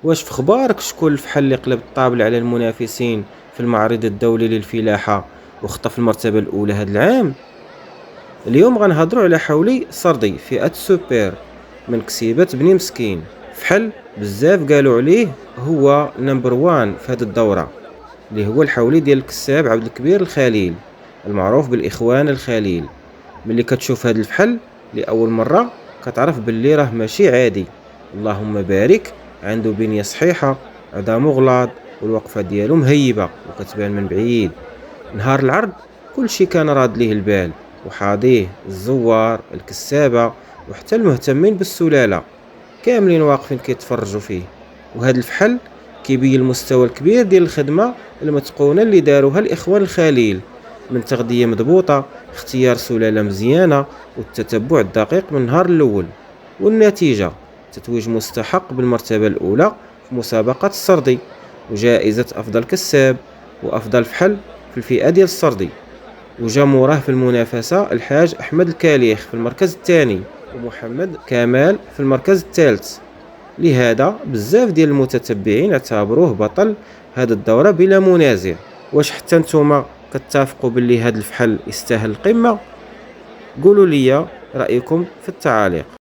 واش في اخبارك شكون الفحل اللي قلب الطابل على المنافسين في المعرض الدولي للفلاحة وخطف المرتبة الأولى هذا العام؟ اليوم غنهضروا على حولي سردي فئة سوبر من كسيبة بني مسكين. فحل بزاف قالوا عليه هو نمبر وان في هذه الدورة، اللي هو الحولي ديال الكساب عبد الكبير الخليل المعروف بالإخوان الخليل. ملي كتشوف هذا الفحل لأول مرة كتعرف باللي راه ماشي عادي. اللهم بارك، عنده بنية صحيحة، عظام مغلاض، والوقفة ديالو مهيبة وكتبان من بعيد. نهار العرض كلشي كان راد ليه البال، وحاضيه الزوار الكسابة وحتى المهتمين بالسلالة كاملين واقفين كيتفرجوا فيه. وهذا الفحل كيبين المستوى الكبير ديال الخدمة المتقونة اللي داروها الإخوان الخليل، من تغذية مضبوطة، اختيار سلالة مزيانة، والتتبع الدقيق من النهار الأول. والنتيجة تتويج مستحق بالمرتبة الأولى في مسابقة السردي، وجائزة أفضل كساب وأفضل فحل في الفئة ديال السردي. وجا موراه في المنافسة الحاج أحمد الكاليخ في المركز الثاني، ومحمد كمال في المركز الثالث. لهذا بزاف ديال المتتبعين اعتبروه بطل هذه الدورة بلا منازع. واش حتى نتوما كتفقوا باللي هذا الفحل يستاهل القمة؟ قولوا لي رأيكم في التعاليق.